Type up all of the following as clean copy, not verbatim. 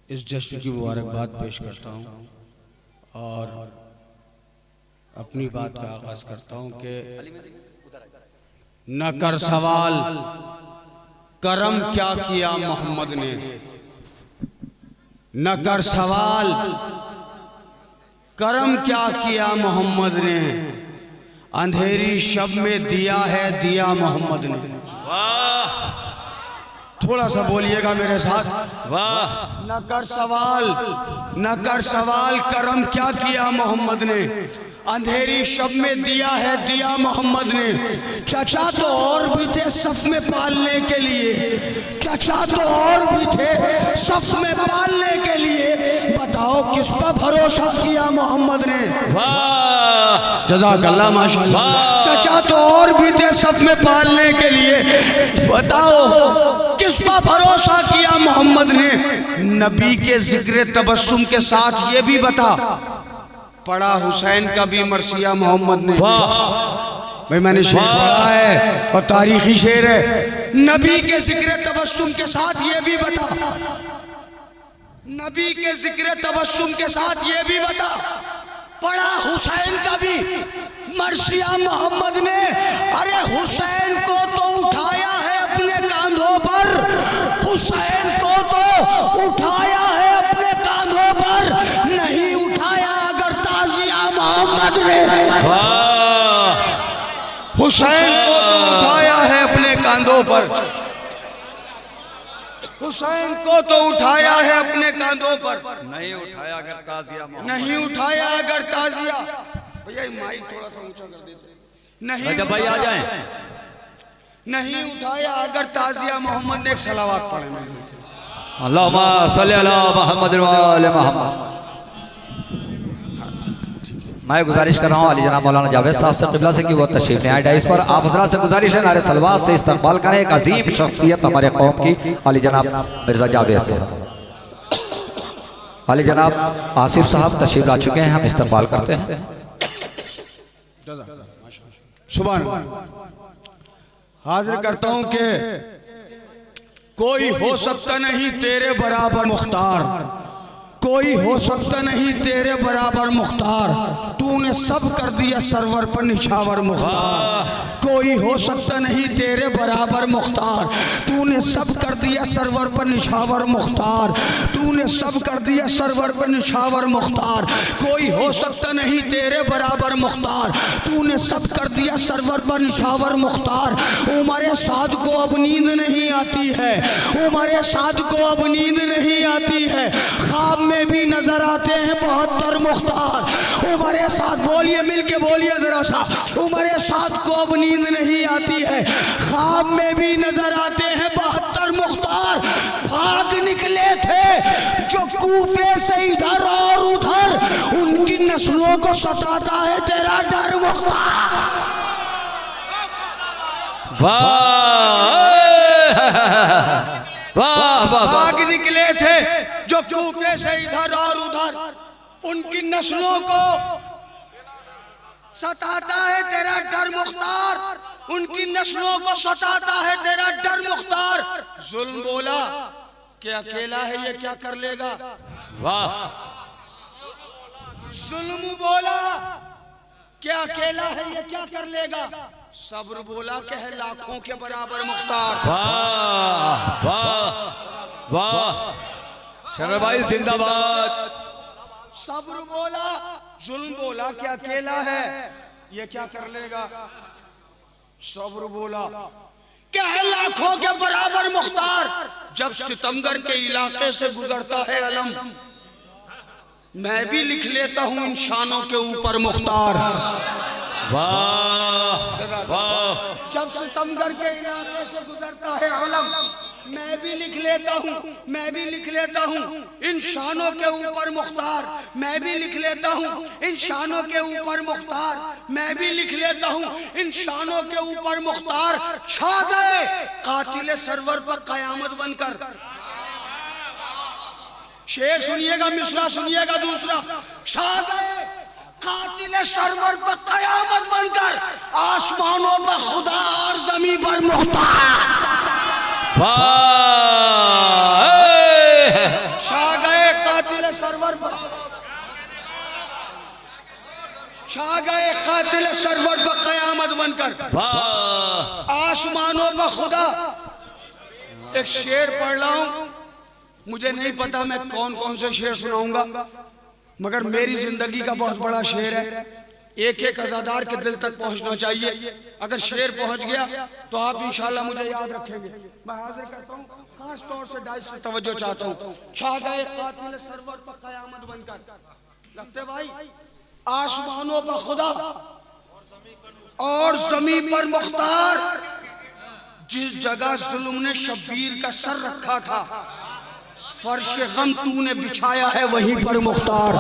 इस जश्न की मुबारकबाद पेश करता हूँ और अपनी बात का आगाज करता हूँ कि न कर सवाल करम क्या किया मोहम्मद ने, न कर सवाल करम क्या किया मोहम्मद ने, अंधेरी शब में दिया है दिया मोहम्मद ने। वाह, थोड़ा सा बोलिएगा मेरे साथ। वाह, न कर सवाल करम क्या किया मोहम्मद ने, अंधेरी शब में दिया है दिया मोहम्मद ने। चचा तो और भी थे सफ में पालने के लिए, चचा तो और भी थे सफ में पालने के लिए, बताओ किस पर भरोसा किया मोहम्मद ने। वाह, जज़ाकल्लाह माशाअल्लाह। चचा तो और भी थे सफ में पालने के लिए, बताओ किस पर भरोसा किया मोहम्मद ने। नबी के जिक्र तबस्सुम के साथ ये भी बता, पढ़ा हुसैन का भी मरसिया मोहम्मद ने। भाई मैंने शेर पढ़ा है और तारीखी शेर है। नबी के जिक्र तबस्सुम के साथ ये भी बता, नबी के जिक्र तबस्सुम के साथ ये भी बता, पढ़ा हुसैन का भी मरसिया मोहम्मद ने। अरे हुसैन को तो उठाया है अपने कांधों पर, हुसैन को तो उठाया है अपने कांधों पर, नहीं उठाया अगर ताजिया मोहम्मद ने। हुसैन को तो उठाया है अपने कांधों पर, हुसैन को तो उठाया है अपने कांधों पर, नहीं उठाया अगर ताजिया मोहम्मद। नहीं उठाया अगर ताजिया। भैया माइक थोड़ा सा ऊंचा कर देते। नहीं रजब भाई आ जाएं। नहीं उठाया अगर ताजिया मोहम्मद ने। एक सलावत पढ़े मेरे। अल्लाहुम्मा सल्ली अला मुहम्मद व आले मोहम्मद। मैं गुजारिश कर रहा हूँ अली जनाब मौलाना जावेद साहब से क़िबला से कि वो तशरीफ ले आए डाइस पर। आप हज़रात से गुजारिश है नारे सलवात से इस्तक़बाल करें एक अजीम शख्सियत हमारे कौम की, अली जनाब मिर्ज़ा जावेद साहब। अली जनाब आसिफ साहब तशरीफ ला चुके हैं, हम इस्तक़बाल करते हैं। सुभान हाजिर करता हूँ कि कोई हो सकता नहीं तेरे बराबर मुख्तार, कोई हो सकता नहीं तेरे बराबर मुख्तार, तूने सब कर दिया सरवर पर निछावर मुख्तार। कोई हो सकता नहीं तेरे बराबर मुख्तार, तूने सब कर दिया सरवर पर निछावर मुख्तार, तूने सब कर दिया सरवर पर निछावर मुख्तार। कोई हो सकता नहीं तेरे बराबर मुख्तार, तूने सब कर दिया सरवर पर निछावर मुख्तार। उमर साद को अब नींद नहीं आती है, उमर साद को अब नींद नहीं आती है, ख्वाब में भी नजर आते हैं 72 मुख्तार। उमर साद बोलिए, मिलके बोलिए जरा सा। उमर साद को अब नींद नहीं आती है, ख्वाब में भी नजर आते हैं 72 मुख्तार। भाग निकले थे जो कूफे से इधर और उधर, उनकी नस्लों को सताता है तेरा डर मुख्तार। भाग निकले थे जो कूफे से इधर और उधर, उनकी नस्लों को सताता है तेरा डर मुख्तार, उनकी नस्लों को सताता है तेरा डर मुख्तार। जुल्म बोला कि अकेला है ये क्या कर लेगा। वाह, जुल्म बोला कि अकेला है ये क्या कर लेगा। सब्र बोला कि है लाखों के बराबर मुख्तार। वाह, वाह, वाह, शर्मा भाई जिंदाबाद। सब्र बोला, जुल्म बोला कि अकेला है ये क्या कर लेगा। सब्र बोला कि है लाखों के बराबर मुख्तार। जब सितमगर के इलाके से गुजरता है अलम, मैं भी लिख लेता हूँ इंसानों के ऊपर मुख्तार। वाह, वाह, जब सितमगर के इलाके से गुजरता है अलम, मैं भी लिख लेता हूँ, मैं भी लिख लेता हूँ इंसानों के ऊपर मुख्तार। मैं भी लिख लेता हूँ इंसानों के ऊपर मुख्तार, मैं भी लिख लेता हूँ इंसानों के ऊपर मुख्तार। छा गए कातिल सरवर पर कयामत बनकर। शेर सुनिएगा, मिसरा सुनिएगा दूसरा। छा गए कातिल सरवर पर कयामत बनकर, आसमानों पर खुदा और जमीन पर मुख्तार। वाह, छा गए सरवर पर छा गए कातिल सरवर पर कयामत बनकर। आसमानों पर खुदा। एक शेर पढ़ रहा हूं, मुझे नहीं पता मैं कौन कौन से शेर सुनाऊंगा, मगर मेरी जिंदगी का बहुत बड़ा शेर है। एक एक अज़ादार के दिल तक पहुंचना चाहिए। अगर शेर पहुंच गया तो आप इंशाल्लाह मुझे याद रखेंगे। मैं हाजिर करता हूं, खास तौर से डाइस से तवज्जो चाहता हूं। छा गए कातिल सरवर पर कयामत बनकर। लगते भाई, आसमानों पर खुदा और जमीन पर मुख्तार। जिस जगह जुल्म ने शब्बीर का सर रखा था, फर्श गम तूने बिछाया है वहीं पर मुख्तार।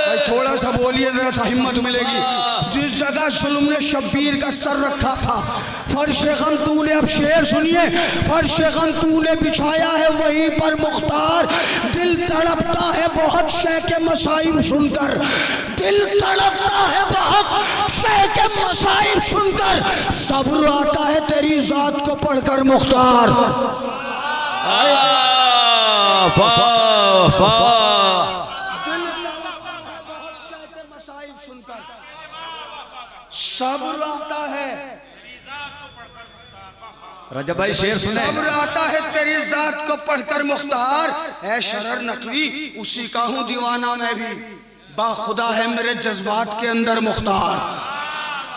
भाई थोड़ा सा बोलिए, जरा सा हिम्मत मिलेगी। जिस जगह जुल्म ने शब्बीर का सर रखा था, फर्श गम तूने, अब शेर सुनिए, फर्श गम तूने बिछाया है वहीं पर मुख्तार। दिल तड़पता है बहुत शह के मसाइब सुनकर, दिल तड़पता है बहुत शह के मसाइब सुनकर। सब्र आता है तेरी जात को पढ़कर मुख्तार। सब्र आता है, रजब भाई शेर सुने। सब्र आता है तेरी जात को पढ़कर मुख्तार। ऐ शरर नकवी उसी का हूँ दीवाना मैं भी, बाखुदा है मेरे जज्बात के अंदर मुख्तार।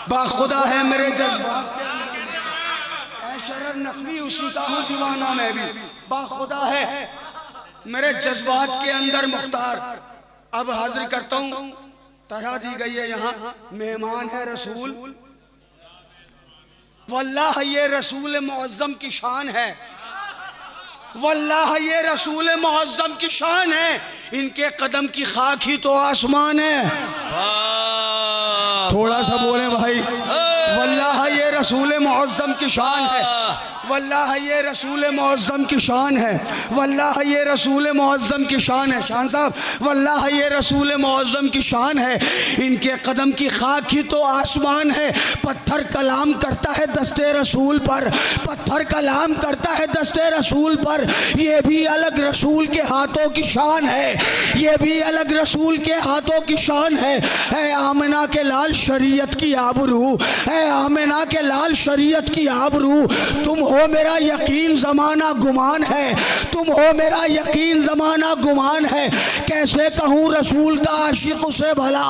बाखुदा है मेरे जज्बात के अंदर, ऐ शरर नकवी उसी का हूँ दीवाना मैं भी, बाखुदा है मेरे जज्बात के अंदर मुख्तार। अब हाजिर करता हूँ, तरह दी गई है यहाँ, मेहमान है रसूल। वल्लाह ये रसूल मुअज़्ज़म की शान है, वल्लाह ये रसूल मुअज़्ज़म की शान है। इनके कदम की खाक ही तो आसमान है। थोड़ा सा बोले भाई, वल्लाह ये रसूल मुअज़्ज़म की शान है, वल्लाह ये रसूल मुअज़्ज़म की शान है, वल्लाह ये रसूल मुअज़्ज़म की शान है। शान साहब, वल्लाह ये रसूल मुअज़्ज़म की शान है। इनके कदम की खाक ही तो आसमान है। पत्थर कलाम करता है दस्ते रसूल पर, पत्थर कलाम करता है दस्ते रसूल पर। ये भी अलग रसूल के हाथों की शान है, ये भी अलग रसूल के हाथों की शान है। ऐ आमिना के लाल शरीयत की आबरू, ऐ आमिना के लाल शरीयत की आबरू। तुम हो मेरा यकीन ज़माना गुमान है, तुम हो मेरा यकीन ज़माना गुमान है। कैसे कहूँ रसूल का आशिक उसे भला,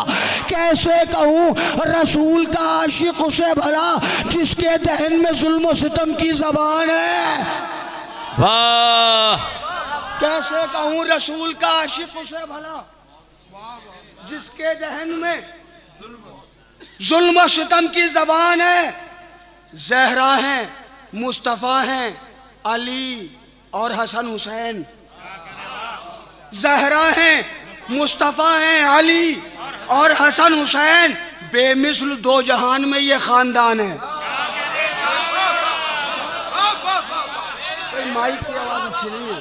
कैसे कहूँ रसूल का आशिक उसे भला, जिसके दहन में जुल्म और सितम की ज़बान है। वाह! कैसे कहूँ रसूल का आशिक उसे भला, जिसके दहन में जुल्म और सितम की ज़बान है। ज़हरा हैं, मुस्तफ़ा हैं, अली और हसन हुसैन। ज़हरा हैं, मुस्तफ़ा हैं, अली और हसन हुसैन। बेमिसल दो जहान में ये खानदान है। माइक की आवाज़ अच्छी नहीं है,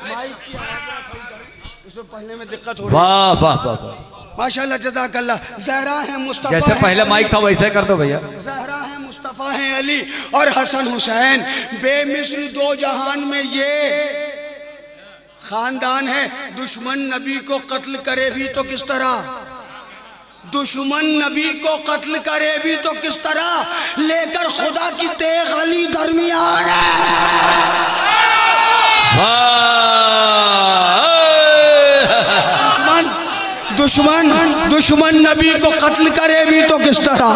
माइक की आवाज़ इसमें पढ़ने में दिक्कत हो रही है। वाह वाह वाह वाह! माशाल्लाह, जज़ाकल्लाह। ज़हरा है, मुस्तफ़ा जैसे है, पहले माइक था वैसे कर दो भैया। ज़हरा है, मुस्तफ़ा है, अली और हसन हुसैन। बेमिसल दो जहान में ये खानदान है। दुश्मन नबी को कत्ल करे भी तो किस तरह, दुश्मन नबी को कत्ल करे भी तो किस तरह, लेकर खुदा की तेग अली दरमियान है। दुश्मन दुश्मन नबी को कत्ल करे भी तो किस तरह,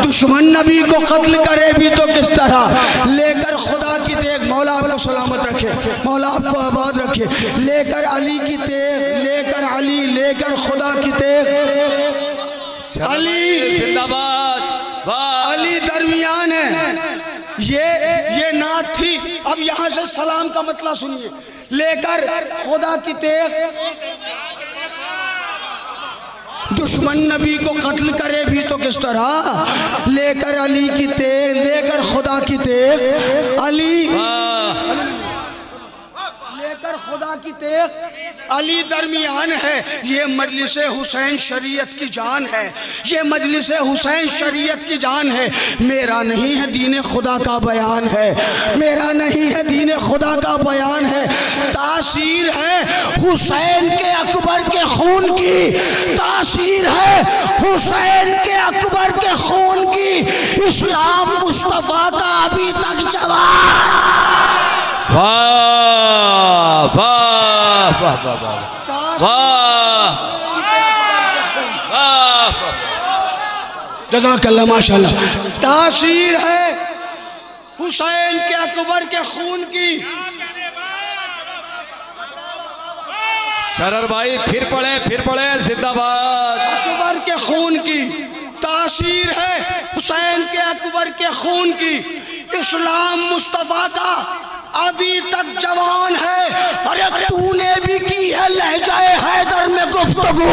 दुश्मन नबी को कत्ल करे भी तो किस तरह, लेकर खुदा की तेग, मौला आपको सलामत रखे, मौला आपको आबाद रखे, लेकर अली की तेग, लेकर अली, लेकर खुदा की तेग। अली जिंदाबाद, वाह! अली दरमियान है। ये नात थी। अब यहाँ से सलाम का मतलब सुनिए। लेकर खुदा की तेग, दुश्मन नबी को कत्ल करे भी तो किस तरह, लेकर अली की तेग, लेकर खुदा की तेग। अली लेकर खुदा की तेग अली दरमियान है। ये मजलिस हुसैन शरीयत की जान है, ये मजलिस हुसैन शरीयत की जान है। मेरा नहीं है दीन खुदा का बयान है, मेरा नहीं है दीन खुदा का बयान है। तासीर है हुसैन के अकबर के खून की, तासीर है हुसैन के अकबर के खून की। इस्लाम मुस्तफा का अभी तक जवान। वाह वाह वाह वाह वाह वाह, जज़ाकल्लाह माशाल्लाह। तासीर है हुसैन के अकबर के खून की। शरर भाई फिर पढ़े जिंदाबाद। अकबर के खून की तासीर है हुसैन के अकबर के खून की। इस्लाम मुस्तफा का अभी तक जवान है। अरे तूने भी की है लहजाए हैदर में गुफ्तगू,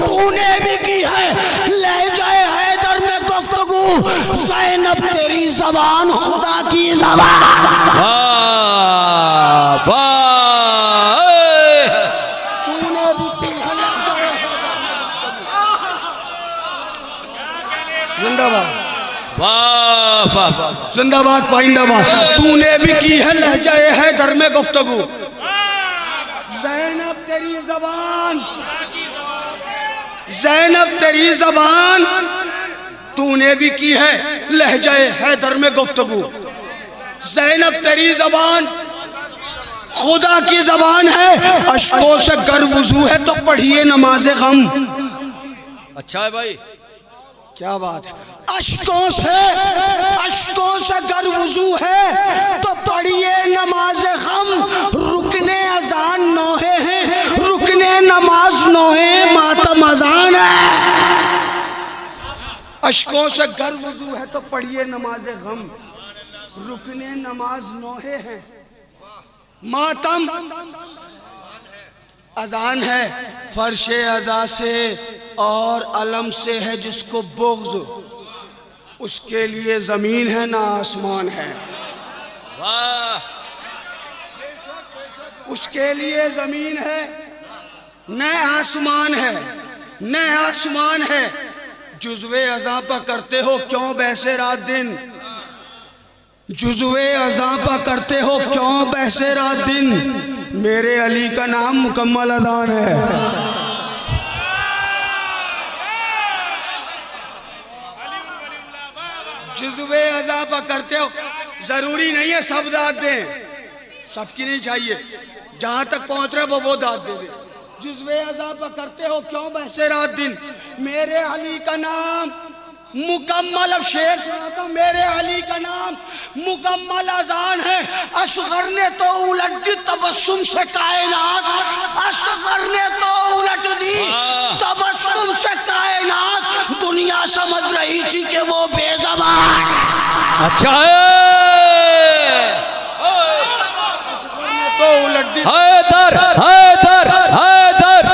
तूने भी की है लहजाए हैदर में गुफ्तगू। ज़ैनब तेरी ज़बान खुदा की ज़बान। वाह वाह, तूने भी की है लहजाए जिंदाबाद, वाह वाह वाह, जिंदाबाद पाइंदाबाद। तूने भी की है लहजाए हैदर में गुफ्तगू। ज़ैनब तेरी ज़बान, ज़ैनब तेरी ज़बान, तूने भी की है लहजाए हैदर में गुफ्तगू। ज़ैनब तेरी ज़बान खुदा की ज़बान है। अश्कों से गर वुज़ू है तो पढ़िए नमाज गम। अच्छा है भाई, क्या बात है। अश्कों से गर वुज़ू है तो पढ़िए नमाज गम। रुकने अजान नौहे हैं, रुकने नमाज नौहे, मातम अजान है। अश्कों से गर वुज़ू है तो पढ़िए नमाज गम। रुकने नमाज नौहे हैं, मातम अजान है। फर्शे अज़ा से और अलम से है जिसको बुग़्ज़, उसके लिए ज़मीन है ना आसमान है। वाह, उसके लिए ज़मीन है न आसमान है, न आसमान है। जुज़्वे अज़ापा करते हो क्यों बहसे रात दिन, जुज़्वे अज़ापा करते हो क्यों बहसे रात दिन। मेरे अली का नाम मुकम्मल अज़ान है। जुज़्वे अज़ापा करते हो, जरूरी नहीं है सब दाद दें, सबकी नहीं चाहिए। जहां तक पहुंच रहे वो दाद दे दे। जुज़्वे अज़ापा करते हो क्यों बहसे रात दिन। मेरे अली का नाम मुकम्मल, अब शेर सुनाता हूं। मेरे अली का नाम मुकम्मल अज़ान है। असगर ने तो उलट दी तबस्सुम से कायनात, असगर ने तो उलट दी तबस्सुम से कायनात। दुनिया समझ रही थी कि वो बेज़बान। अच्छा है। तो उलट दी हैदर हैदर हैदर,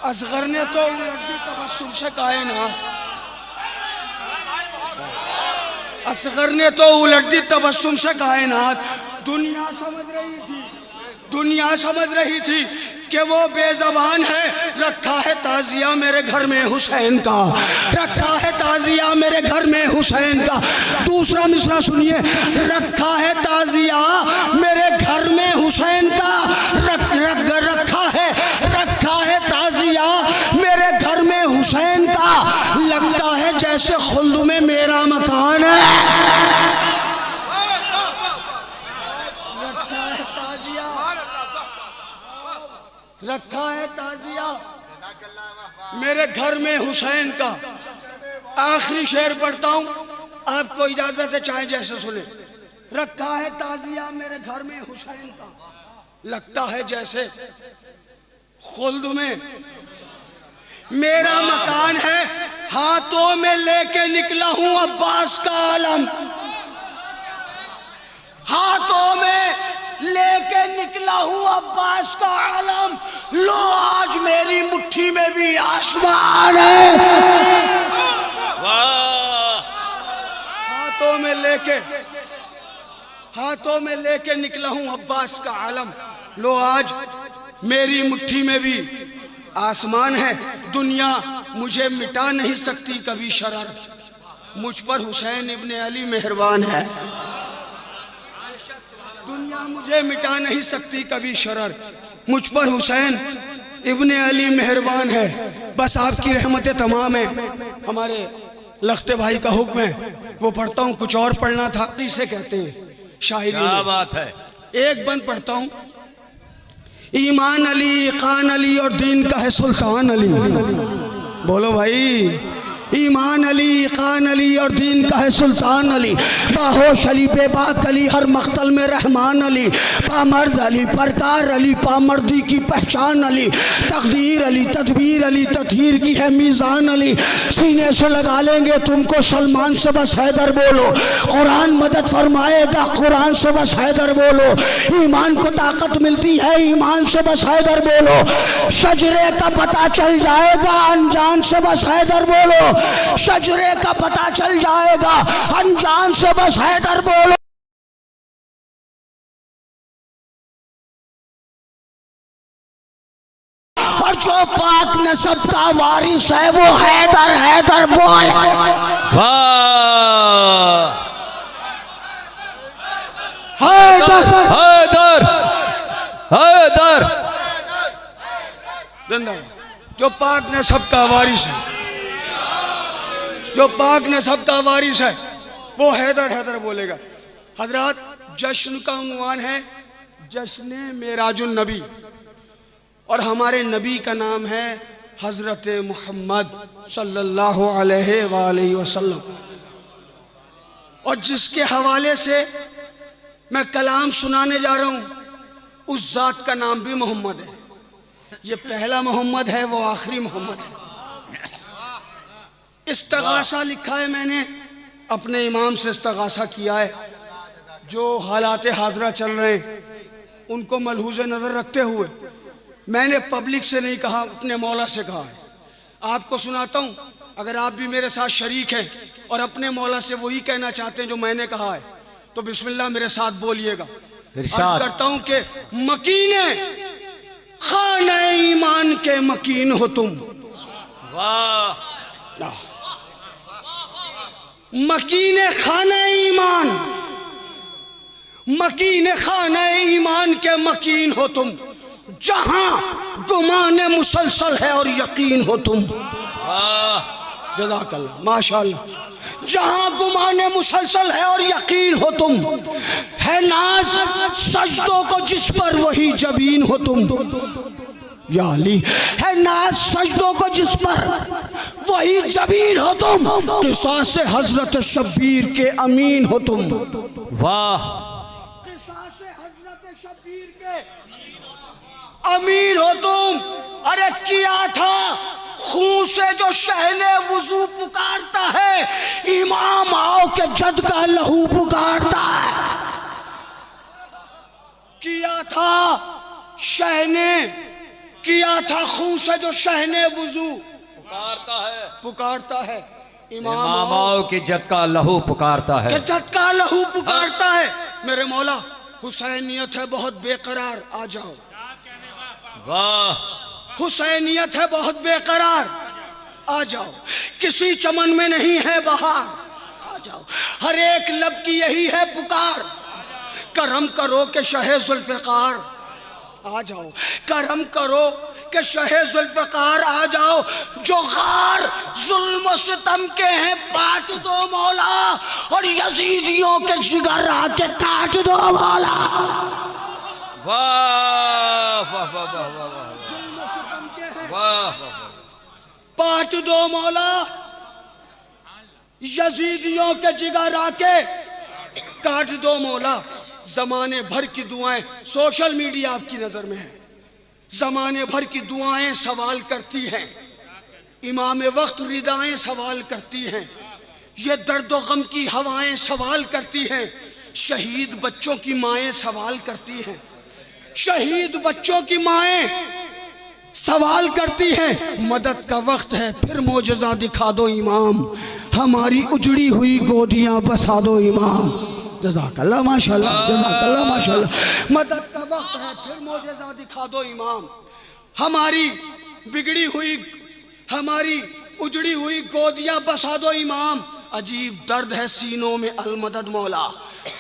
असगर ने तो उलट दी तबस्सुम से कायनात, असगर ने तो उलट दी तबस्सुम से कायनात। दुनिया समझ रही थी, दुनिया समझ रही थी कि वो बेज़बान है। रखा है ताज़िया मेरे घर में हुसैन का, रखा है ताज़िया मेरे घर में हुसैन का। दूसरा मिसरा सुनिए। रखा है ताज़िया मेरे घर में हुसैन का, रखा है ताज़िया मेरे घर में हुसैन का। लगता है जैसे खुल्द में मेरा मकान है। रखा है ताज़िया मेरे घर में हुसैन का। आखिरी शेर पढ़ता हूं, आपको इजाजत है चाहे जैसे सुने। रखा है ताज़िया मेरे घर में हुसैन का, लगता है जैसे खुल्द में मेरा मकान है। हाथों में लेके निकला हूं अब्बास का आलम, हाथों में लेके निकला हूं अब्बास का आलम। लो आज मेरी मुट्ठी में भी आसमान है। हाथों में लेके हाथों में लेके निकला हूं अब्बास का आलम। लो आज मेरी मुट्ठी में भी आसमान है। दुनिया मुझे मिटा नहीं सकती कभी शरर, मुझ पर हुसैन इब्ने अली मेहरबान है। दुनिया मुझे मिटा नहीं सकती कभी शरर, मुझ पर हुसैन इब्ने अली मेहरबान है। बस आपकी रहमतें तमाम है। हमारे लखते भाई का हुक्म है, वो पढ़ता हूँ, कुछ और पढ़ना था इसे कहते हैं शायरी। क्या बात है। एक बंद पढ़ता हूँ। ईमान अली, खान अली और दीन का है सुल्तान अली। बोलो भाई। ईमान अली, खान अली और दीन का है सुल्तान अली। बाहोश अली, बेबाक अली, हर मख्तल में रहमान अली। पामर्द अली, परकार अली, पामर्दी की पहचान अली। तकदीर अली, तदबीर अली, ततहीर की है मीज़ान अली। सीने से लगा लेंगे तुमको सलमान से बस हैदर बोलो। कुरान मदद फरमाएगा कुरान से बस हैदर बोलो। ईमान को ताकत मिलती है ईमान से बस हैदर बोलो। शजरे का पता चल जाएगा अनजान से बस हैदर बोलो। शजरे का पता चल जाएगा अनजान से बस हैदर बोलो। और जो पाक नसब का वारिस है वो हैदर हैदर बोल। वाह। हैदर हैदर हैदर। जो पाक नसब का वारिस है, जो पाक नसब का वारिस है वो हैदर हैदर बोलेगा। हजरात, जश्न का उन्वान है जश्न मेराजुन नबी, और हमारे नबी का नाम है हजरत मोहम्मद सल्लल्लाहु अलैहि वसल्लम। और जिसके हवाले से मैं कलाम सुनाने जा रहा हूँ उस जात का नाम भी मोहम्मद है। ये पहला मोहम्मद है, वो आखिरी मोहम्मद है। इस्तगासा लिखा है मैंने, अपने इमाम से इस्तगासा किया है। जो हालात हाजरा चल रहे हैं उनको मलहूज़ नज़र रखते हुए मैंने पब्लिक से नहीं कहा, अपने मौला से कहा है। आपको सुनाता हूँ, अगर आप भी मेरे साथ शरीक हैं और अपने मौला से वही कहना चाहते हैं जो मैंने कहा है तो बिस्मिल्लाह मेरे साथ बोलिएगा। अर्ज़ करता हूँ कि मकीने खाने ईमान के मकीन हो तुम। वाह। मकीने खाने ईमान, मकीने खाने ईमान के मकीन हो तुम। जहां गुमान मुसलसल है और यकीन हो तुम। जज़ाकल्लाह, माशाअल्लाह। जहां गुमान मुसलसल है और यकीन हो तुम। है नाज सजदों को जिस पर वही जबीन हो तुम। या अली, है नाज सजदों को जिस पर वही जबीन हो तुम। किसास हजरत शब्बीर के अमीन हो तुम। वाह। किसास हजरत शब्बीर के अमीन हो तुम। अरे किया था खून से जो शहने वुजू पुकारता है, इमाम आओ के जद का लहू पुकारता है। किया था शहने, किया था खून से जो शहने वुजू पुकारता है। इमाम आओ के जद का लहू पुकारता है। जद का लहू पुकारता है। मेरे मौला हुसैनियत है बहुत बेकरार, आ जाओ। वाह। हुसैनियत है बहुत बेकरार, आ जाओ। किसी चमन में नहीं है बहार, आ जाओ। हर एक लब की यही है पुकार, करम करो के शहे जुल्फ़िकार, आ जाओ। करम करो के शहे जुल्फ़िकार, आ जाओ। जो गार जुल्म सितम के हैं पाट दो मौला, और यजीदियों के जिगर आके काट दो मौला। वाह वाह वाह वाह वाह वाह। पाट दो मौला, यजीदियों के जिगर आके काट दो मौला। जमाने भर की दुआएं, सोशल मीडिया आपकी नजर में है, जमाने भर की दुआएं सवाल करती हैं। इमाम वक्त रिदाएं सवाल करती हैं। ये दर्द व गम की हवाएं सवाल करती हैं। शहीद बच्चों की माएं सवाल करती हैं। शहीद बच्चों की माएं सवाल करती हैं। मदद का वक्त है फिर मोजज़ा दिखा दो इमाम, हमारी उजड़ी हुई गोदियां बसा दो इमाम। जज़ाकल्लाह माशाल्लाह, जज़ाकल्लाह माशाल्लाह। मदद का वक्त है, फिर मोजेज़ा दिखा दो इमाम। हमारी बिगड़ी हुई, हमारी उजड़ी हुई गोदियां बसा दो इमाम। अजीब दर्द है सीनों में अलमदद मौला,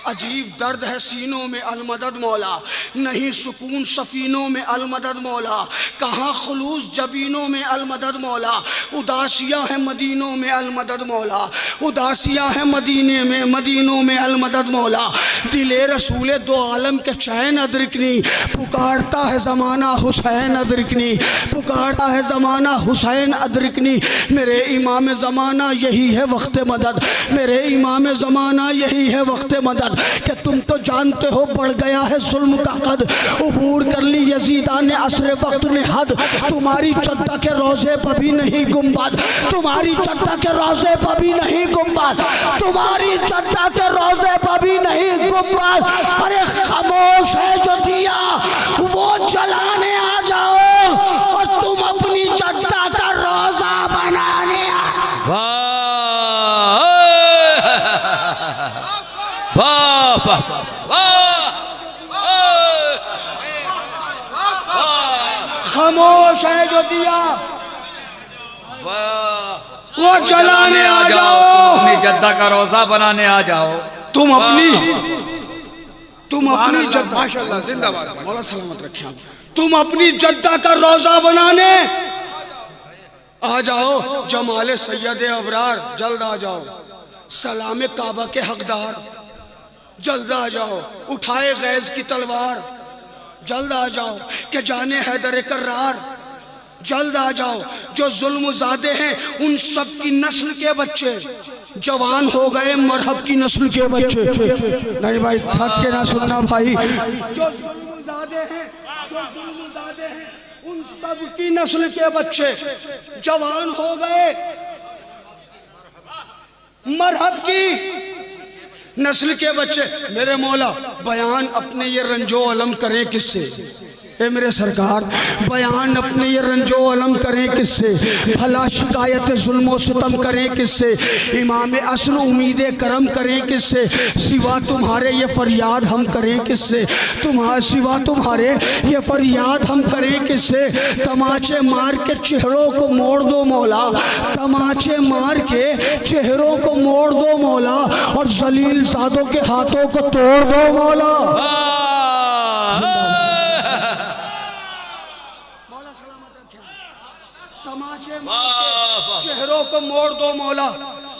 अजीब दर्द है सीनों में अलमदद मौला। नहीं सुकून सफीनों में अलमदद मौला, कहाँ खुलूस जबीनों में अलमदद मौला। उदासियाँ हैं मदीनों में अलमदद मौला, उदासियाँ हैं मदीने में मदीनों में अलमदद मौला। दिले रसूले दो आलम के चैन अदरिकनी, पुकारता है ज़माना हुसैन अदरिकनी, पुकारता है ज़माना हुसैन अदरिकनी। मेरे इमाम ज़माना यही है वक्त मदद, मेरे इमाम ज़माना यही है वक्त मदद। कि तुम तो जानते हो बढ़ गया है जुल्म का कद, उबूर कर ली यजीदा ने असर वक्त ने हद। तुम्हारी चद्दा के रोज़े पर भी नहीं गुंबद, तुम्हारी चद्दा के रोज़े पर भी नहीं गुंबद, तुम्हारी चद्दा के रोज़े पर भी नहीं गुंबद। अरे खामोश है जो दिया वो जलाने आ जाओ, और तुम अपनी चद्दा का रोज़ा बनाने खामोश है जो दिया वो जलाने आ जाओ, अपनी जद्दा का रोजा बनाने आ जाओ। तुम अपनी जद्दा, माशाअल्लाह जिंदाबाद, मौला सलामत रखे, तुम अपनी जद्दा का रोजा बनाने आ जाओ। जमाले सैयद अबरार जल्द आ जाओ, सलाम काबा के हकदार जल्द आ जाओ। उठाए गैज़ की तलवार जल्द आ जाओ, कि जाने हैदर कर्रार जल्द आ जाओ। जो जुल्म ज़ादे हैं उन सब की नस्ल के बच्चे जवान हो गए, मरहब की नस्ल के बच्चे। नहीं भाई थक के ना सुनना भाई, जो जुल्म ज़ादे हैं, जो जुल्म ज़ादे हैं उन सब की नस्ल के बच्चे जवान हो गए, मरहब की नस्ल के बच्चे। मेरे मौला बयान अपने ये रंजो अलम करें किससे, ए मेरे सरकार बयान अपने ये रंजो अलम करें किससे, भला शिकायत जुल्म सितम करें किससे, इमाम असर उम्मीद करम करें किससे। सिवा तुम्हारे ये फरियाद हम करें किससे, सिवा तुम्हारे ये फरियाद हम करें किससे। तमाचे मार के चेहरों को मोड़ दो मौला, तमाचे मार के चेहरों को मोड़ दो मौला, और जलील सादों के हाथों को तोड़ दो मौला। चेहरों को मोड़ दो मौला,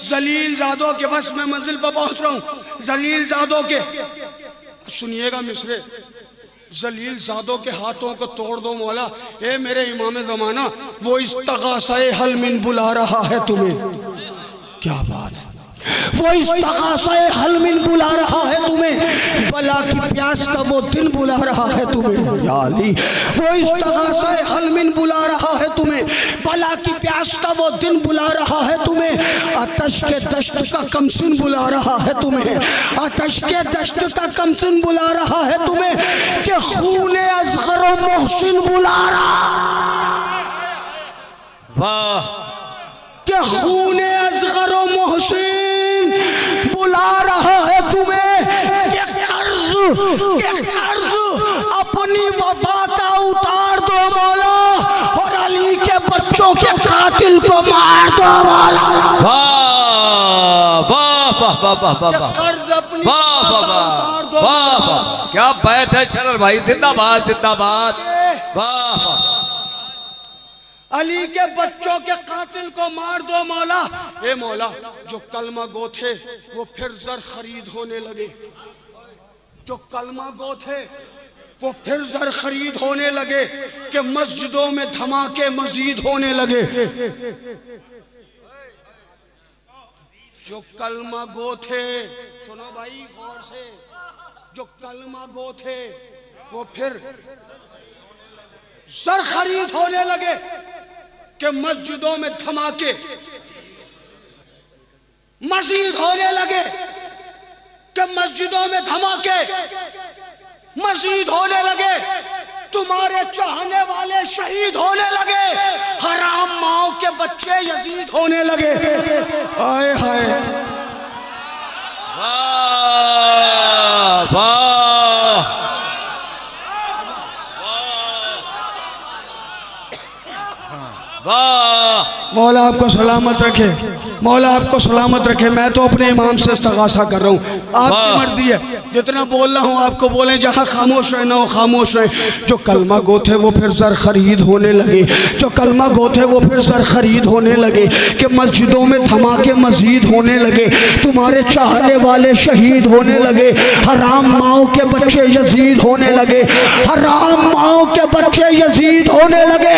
जलील जादों के, बस मैं मंजिल पर पहुंच रहा हूं। जलील जादों के, सुनिएगा मिसरे, जलील जादों के हाथों को तोड़ दो मौला। ए मेरे इमाम ज़माना, वो इस्तग़ासा हल मिन बुला रहा है तुम्हें। क्या बात है, वो इस्तग़ासा हल मिन बुला रहा है तुम्हें, बला की प्यास का वो दिन बुला रहा है तुम्हें। या अली, वो इस्तग़ासा हल मिन बुला रहा है तुम्हें, बला की प्यास का वो दिन बुला रहा है तुम्हें। आतश के दश्त का कमसिन बुला रहा है तुम्हें, आतश के दश्त का कमसिन बुला रहा है तुम्हें, कि खूने असग़र व मोहसिन बुला रहा। वाह, कि खूने असग़र व मोहसिन बुला रहा है तुम्हें, कि कर्ज अपनी वफा का उतार दो मौला, और अली के बच्चों के कातिल को मार दो मौला। वाह वाह वाह वाह वाह वाह, कर्ज अपनी वाह वाह वाह वाह वाह, क्या बैत है शरर भाई, जिंदाबाद जिंदाबाद। वाह वाह, अली के बच्चों के कातिल को मार दो मौला। ए मौला, जो कलमा गो थे वो फिर जर खरीद होने लगे, जो कलमा गो थे वो फिर जर खरीद होने लगे, कि मस्जिदों में धमाके मजीद होने लगे। जो कलमा गो थे, सुनो भाई गौर से, जो कलमा गो थे वो फिर सर खरीद होने लगे, कि मस्जिदों में धमाके मजीद होने लगे, कि मस्जिदों में धमाके मजीद होने लगे। तुम्हारे चाहने वाले शहीद होने लगे, हराम माओ के बच्चे यजीद होने लगे। आए हाय, वाह मौला आपको सलामत रखे, मौला आपको सलामत रखे। मैं तो अपने इमाम से इस्तगासा कर रहा हूँ, आपकी मर्जी है, जितना बोलना हो आपको बोलें, जहाँ खामोश रहना हो खामोश रहे। जो कलमा गो थे वो फिर सर खरीद होने लगे, जो कलमा गो थे वो फिर सर खरीद होने लगे, कि मस्जिदों में धमाके मजीद होने लगे, तुम्हारे चाहने वाले शहीद होने लगे, हराम माओ के बच्चे यजीद होने लगे, हराम माओ के बच्चे यजीद होने लगे।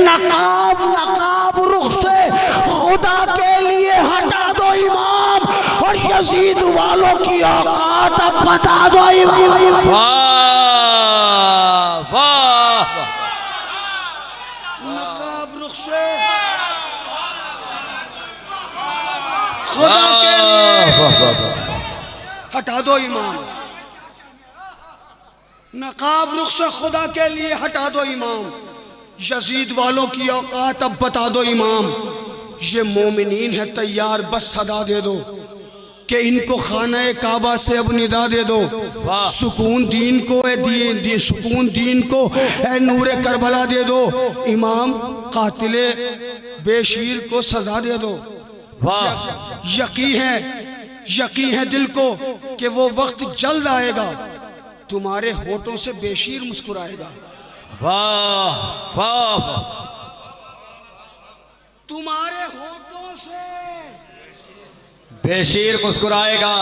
नकाब नकाब रुख से खुदा के लिए हटा दो इमाम, और यजीद वालों की औकात अब बता दो इमाम। वाह वाह नकाब रुख से खुदा के लिए हटा दो इमाम, नकाब रुख से खुदा के लिए हटा दो इमाम, यजीद वालों की औकात अब बता दो इमाम। ये मोमिनीन है तैयार, बस सदा दे दो कि इनको खाना काबा से अब निदा दे दो। सुकून दीन को सुकून दीन को ए नूरे करबला दे दो। इमाम कातिले बेशीर को सजा दे दो। यकीन है दिल को कि वो वक्त जल्द आएगा, तुम्हारे होठों से बेशीर मुस्कुराएगा। वाह वाह तुम्हारे होठों से बेशीर मुस्कुराएगा।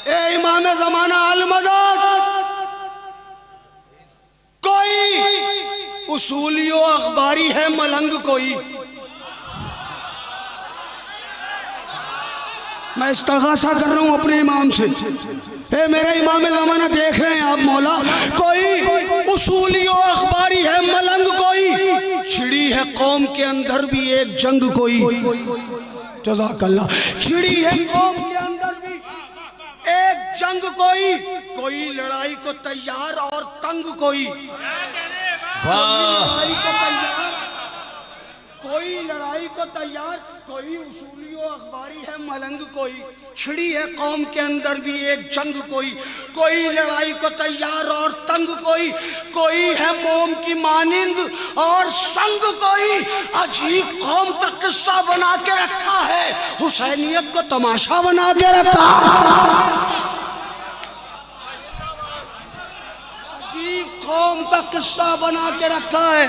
ए इमाम ज़माना अल मदद, कोई उसूलियो अखबारी है मलंग कोई। मैं इस्तग़ासा कर रहा हूँ अपने इमाम से, ए मेरा इमाम ज़माना देख रहे हैं आप मौला, कोई उसूलियो अखबारी है मलंग कोई, छिड़ी है कौम के अंदर भी एक जंग कोई। जज़ाकल्लाह। छिड़ी है कौम के अंदर भी एक जंग कोई, कोई लड़ाई को तैयार और तंग कोई। कोई लड़ाई को तैयार, कोई उसूलियो अखबारी है मलंग कोई, छिड़ी है कौम के अंदर भी एक जंग कोई लड़ाई को तैयार और तंग कोई है मोम की मानिंद और संग कोई। अजीब कौम का किस्सा बना के रखा है, हुसैनियत को तमाशा बना के रखा। अजीब कौम का किस्सा बना के रखा है,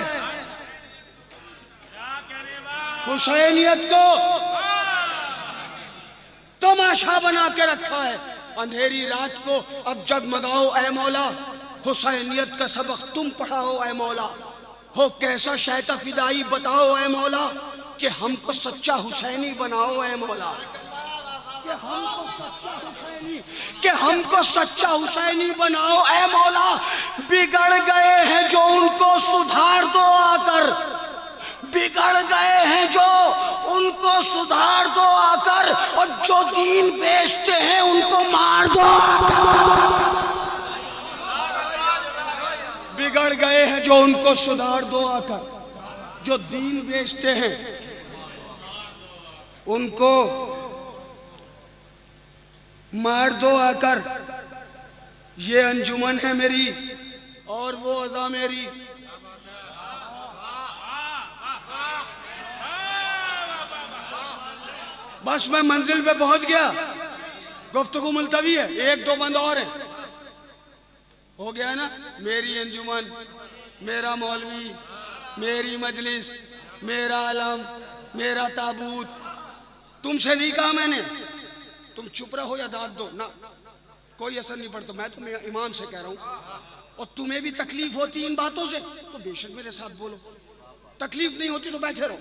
हुसैनियत को तमाशा बना के रखा है। अंधेरी रात को अब जगमगाओ ऐ मौला, हुसैनियत का सबक तुम पढ़ाओ ऐ मौला। हो कैसा शैता फिदाई बताओ ऐ मौला, कि हमको सच्चा हुसैनी बनाओ ऐ मौला। कि हमको सच्चा हुसैनी बनाओ ऐ मौला। बिगड़ गए हैं जो उनको सुधार दो आकर, बिगड़ गए हैं जो उनको सुधार दो आकर, और जो दीन बेचते हैं उनको मार दो आकर। बिगड़ गए हैं जो उनको सुधार दो आकर, जो दीन बेचते हैं उनको मार दो आकर। ये अंजुमन है मेरी और वो अज़ा मेरी। बस मैं मंजिल पे पहुंच गया, गुफ्तगू मुलतवी है, एक दो बंद और हैं, हो गया ना। मेरी अंजुमन, मेरा मौलवी, मेरी मजलिस, मेरा आलम, मेरा ताबूत। तुमसे नहीं कहा मैंने तुम चुप रहो या दाद दो ना, कोई असर नहीं पड़ता। मैं तो इमाम से कह रहा हूँ, और तुम्हें भी तकलीफ होती इन बातों से तो बेशक मेरे साथ बोलो, तकलीफ नहीं होती तो बैठे रहो।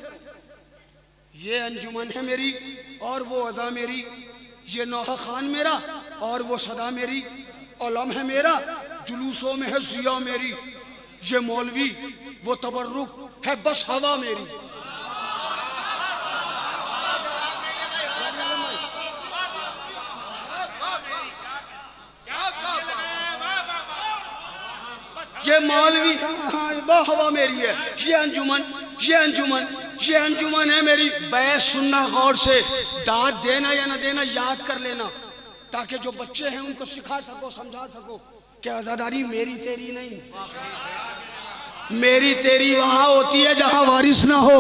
ये अंजुमन है मेरी और वो अज़ा मेरी, ये नौहा खान मेरा और वो सदा मेरी, अलम है मेरा जुलूसों में है जिया मेरी, ये मौलवी वो तबर्रुक है बस हवा मेरी। ये मौलवी वो हवा मेरी है, ये अंजुमन, ये अंजुमन, ये अंजुमन है मेरी। बैस सुनना गौर से, दाद देना या ना देना याद कर लेना, ताकि जो बच्चे हैं उनको सिखा सको, समझा सको कि आज़ादारी मेरी तेरी नहीं, मेरी तेरी वहां होती है जहां वारिस ना हो।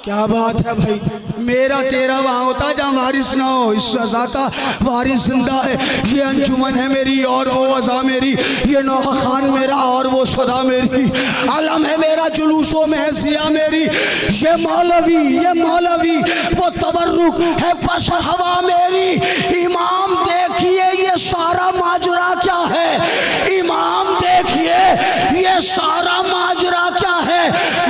क्या बात है भाई, मेरा तेरा वहाँ होता जहाँ वारिस ना हो। इस अज़ा का वारिस जिंदा है। ये अंजुमन है मेरी और वो अज़ा मेरी, ये नौहा खान मेरा और वो सदा मेरी, आलम है मेरा जुलूसों में है सिया मेरी, ये मौलवी वो तबर्रुक है बस हवा मेरी। इमाम देखिए ये सारा माजरा क्या है, इमाम देखिए ये सारा माजरा क्या है।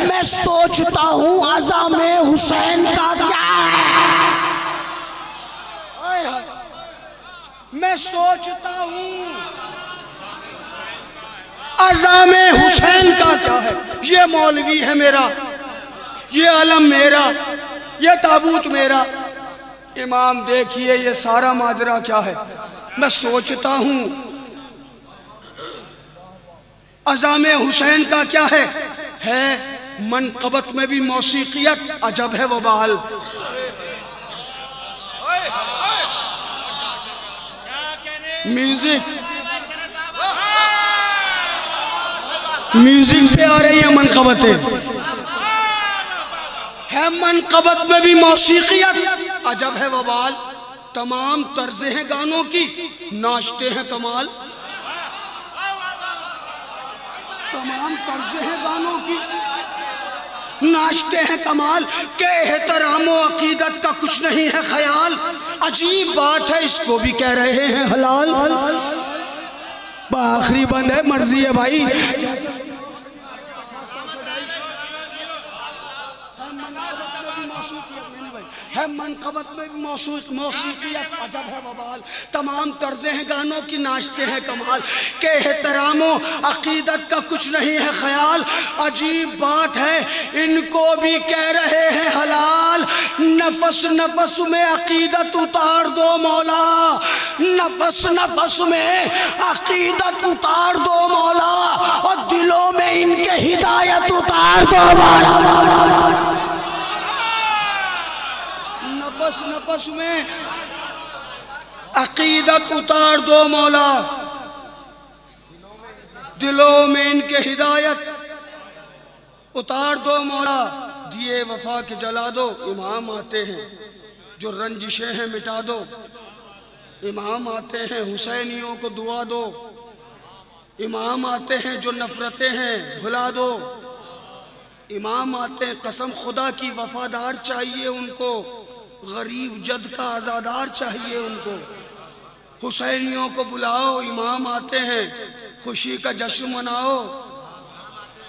मैं सोचता हूँ अज़ा में हुसैन का क्या है, मैं सोचता हूँ अज़ा में हुसैन का क्या है। ये मौलवी है मेरा, ये अलम मेरा, ये ताबूत मेरा। इमाम देखिए ये सारा माजरा क्या है। मैं सोचता हूँ अज़ा में हुसैन का क्या है मनक़बत में भी मौसीक़ियत अजब है वबाल। म्यूजिक पे आ रही है मनक़बतें, है मनक़बत में भी मौसीक़ियत अजब है वबाल। तमाम तर्ज़े हैं गानों की, नाचते हैं कमाल। तमाम तर्ज़े हैं गानों की, नाचते हैं कमाल। के एहतराम व अकीदत का कुछ नहीं है ख्याल। अजीब बात है इसको भी कह रहे हैं हलाल। आखिरी बंद है, मर्जी है भाई। है मनक़बत में भी मौसीक़ियत अजब है वबाल। तमाम तर्ज़े हैं गानों की, नाचते हैं कमाल। के एहतरामो अक़ीदत का कुछ नहीं है ख्याल। अजीब बात है इनको भी कह रहे हैं हलाल। नफस नफस में अक़ीदत उतार दो मौला, नफस नफस में अक़ीदत उतार दो मौला, और दिलों में इनके हिदायत उतार दो मौला। नफस नफस में अक़ीदत उतार दो मौला, दिलों में इनके हिदायत उतार दो मौला। दिए वफा के जला दो, इमाम आते हैं जो रंजिशें हैं मिटा दो। इमाम आते हैं हुसैनियों को दुआ दो, इमाम आते हैं जो नफरतें हैं भुला दो। इमाम आते हैं कसम खुदा की वफादार चाहिए उनको, गरीब जद का आज़ादार चाहिए उनको। हुसैनियों को बुलाओ, इमाम आते हैं खुशी का जश्न मनाओ।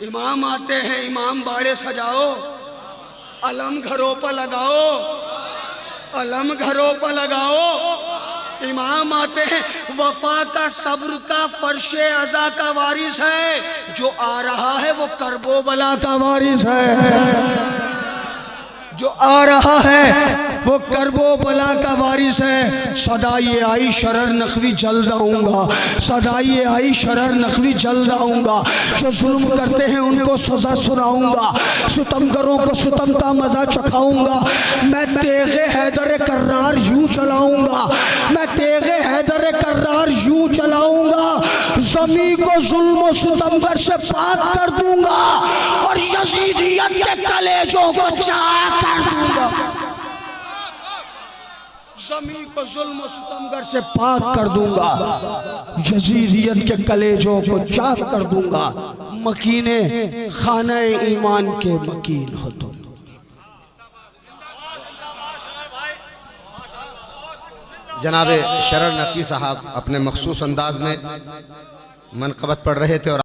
इमाम आते हैं, इमाम बाड़े सजाओ, अलम घरों पर लगाओ, अलम घरों पर लगाओ। इमाम आते हैं वफा का सब्र का फर्शे अज़ा का वारिस है, जो आ रहा है वो करबो बला का वारिस है, जो आ रहा है वो करबो बला का वारिस है। सदा ये आई शरर नखवी जल्द आऊँगा, सदा ये आई शरर नखवी जल्द आऊँगा। जो जुल्म करते हैं उनको सज़ा सुनाऊँगा, सितमगरों को सितम का मज़ा चखाऊँगा। मैं तेगे हैदर कर्रार यूँ चलाऊँगा, मैं तेगे हैदर कर्रार यूँ चलाऊँगा। ज़मीं को जुल्म सितमगर से पाक कर दूँगा, और यज़ीदियत के कलेजों को चाक कर दूँगा। ज़मीं को जुल्म सितमगर से पाक कर दूंगा, यज़ीदियत के कलेजों को चाक कर दूंगा। मकीने खाने ईमान के मकीन हो तुम। जनाब शरर नकवी साहब अपने मखसूस अंदाज में मनक़बत पढ़ रहे थे और